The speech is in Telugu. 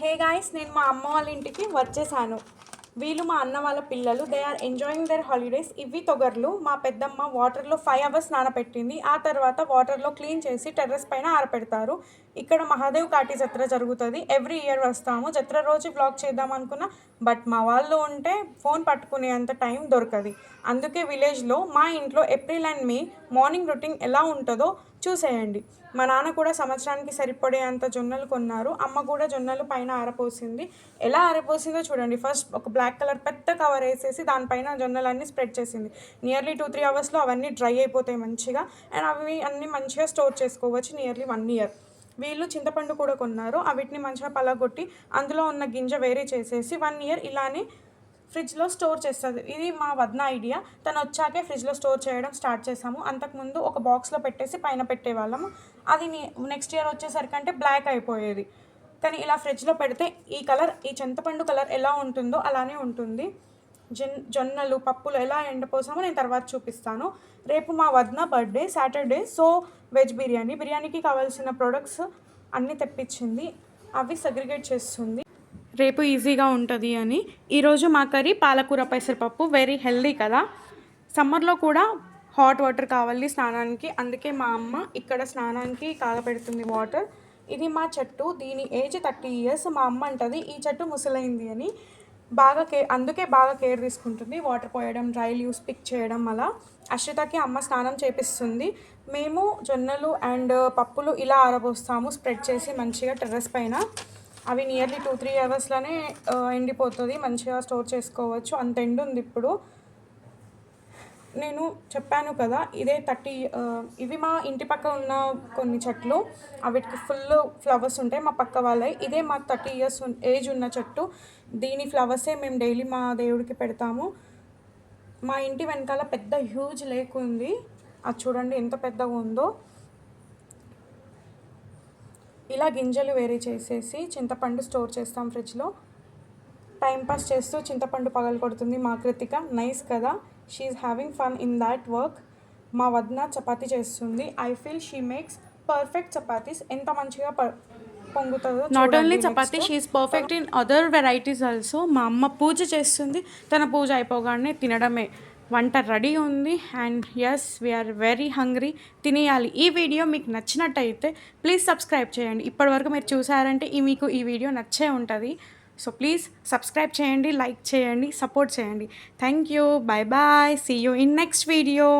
హే గాయ్స్, నేను మా అమ్మ వాళ్ళ ఇంటికి వచ్చేసాను. వీళ్ళు మా అన్న వాళ్ళ పిల్లలు. They are enjoying their holidays. ఇవి తొగర్లు. మా పెద్దమ్మ వాటర్లో 5 అవర్స్ నానబెట్టింది. ఆ తర్వాత వాటర్లో క్లీన్ చేసి టెర్రస్ పైన ఆరపెడతారు. ఇక్కడ మహాదేవ్ కాటి జత్ర జరుగుతుంది. ఎవ్రీ ఇయర్ వస్తాము. జత్ర రోజు బ్లాగ్ చేద్దాం అనుకున్నా, బట్ మా వాళ్ళు ఉంటే ఫోన్ పట్టుకునే అంత టైం దొరకదు. అందుకే విలేజ్లో మా ఇంట్లో April and May morning routine ఎలా ఉంటుందో చూసేయండి. మా నాన్న కూడా సంవత్సరానికి సరిపడే అంత జొన్నలు కొన్నారు. అమ్మ కూడా జొన్నలు పైన ఆరపోసింది. ఎలా ఆరపోసిందో చూడండి. ఫస్ట్ ఒక బ్లాక్ కలర్ పెద్ద కవర్ వేసేసి దానిపైన జొన్నలన్నీ స్ప్రెడ్ చేసింది. నియర్లీ 2-3 అవర్స్లో అవన్నీ డ్రై అయిపోతాయి మంచిగా. అండ్ అవి అన్నీ మంచిగా స్టోర్ చేసుకోవచ్చు నియర్లీ 1 ఇయర్. వీళ్ళు చింతపండు కూడా కొన్నారు. వీటిని మంచిగా పలగొట్టి అందులో ఉన్న గింజ వేరే చేసేసి 1 ఇయర్ ఇలానే ఫ్రిడ్జ్లో స్టోర్ చేస్తుంది. ఇది మా వదిన ఐడియా. తను వచ్చాకే ఫ్రిడ్జ్లో స్టోర్ చేయడం స్టార్ట్ చేసాము. అంతకుముందు ఒక బాక్స్లో పెట్టేసి పైన పెట్టేవాళ్ళము. అది నెక్స్ట్ ఇయర్ వచ్చేసరికి అంటే బ్లాక్ అయిపోయేది. కానీ ఇలా ఫ్రిడ్జ్లో పెడితే ఈ చింతపండు కలర్ ఎలా ఉంటుందో అలానే ఉంటుంది. జొన్నలు పప్పులు ఎలా ఎండిపోసామో నేను తర్వాత చూపిస్తాను. రేపు మా వదిన బర్త్డే సాటర్డే. సో బిర్యానీకి కావాల్సిన ప్రొడక్ట్స్ అన్నీ తెప్పించింది. అవి సెగ్రిగేట్ చేస్తుంది రేపు ఈజీగా ఉంటుంది అని. ఈరోజు మా కర్రీ పాలకూర పెసరపప్పు. వెరీ హెల్దీ కదా. సమ్మర్లో కూడా హాట్ వాటర్ కావాలి స్నానానికి. అందుకే మా అమ్మ ఇక్కడ స్నానానికి కాగపెడుతుంది వాటర్. ఇది మా చెట్టు. దీని ఏజ్ 30 years. మా అమ్మ అంటది ఈ చెట్టు ముసలైంది అని. అందుకే బాగా కేర్ తీసుకుంటుంది. వాటర్ పోయడం, డ్రై లీవ్స్ పిక్ చేయడం అలా. అశ్రితకి అమ్మ స్నానం చేపిస్తుంది. మేము జొన్నలు అండ్ పప్పులు ఇలా ఆరబోస్తాము స్ప్రెడ్ చేసి మంచిగా టెర్రస్ పైన. అవి నియర్లీ 2-3 అవర్స్లోనే ఎండిపోతుంది. మంచిగా స్టోర్ చేసుకోవచ్చు. అంత ఎండు ఉంది ఇప్పుడు. నేను చెప్పాను కదా ఇదే ఇవి మా ఇంటి పక్క ఉన్న కొన్ని చెట్లు. వీటికి ఫుల్ ఫ్లవర్స్ ఉంటాయి మా పక్క వాళ్ళవి. ఇదే మాకు 30 years ఏజ్ ఉన్న చెట్టు. దీని ఫ్లవర్సే మేము డైలీ మా దేవుడికి పెడతాము. మా ఇంటి వెనకాల పెద్ద హ్యూజ్ లేక్ ఉంది. అది చూడండి ఎంత పెద్దగా ఉందో. ఇలా గింజలు వేరే చేసేసి చింతపండు స్టోర్ చేస్తాం ఫ్రిడ్జ్లో. టైంపాస్ చేస్తూ చింతపండు పగలు కొడుతుంది మా కృతిక. నైస్ కదా. She's having fun in that work. మా వదిన చపాతీ చేస్తుంది. I feel she makes perfect chapatis. ఎంత మంచిగా పొంగుతుందో. Not only chapati, she's perfect in other varieties also. మా అమ్మ పూజ చేస్తుంది. తన పూజ అయిపోగానే తినడమే. వంట రెడీ ఉంది. And yes, we're very hungry. తినేయాలి. ఈ వీడియో మీకు నచ్చినట్టయితే ప్లీజ్ సబ్స్క్రైబ్ చేయండి. ఇప్పటివరకు మీరు చూసారంటే మీకు ఈ వీడియో నచ్చే ఉంటుంది. సో ప్లీజ్ సబ్స్క్రైబ్ చేయండి, లైక్ చేయండి, సపోర్ట్ చేయండి. Thank you. Bye bye. See you in next video.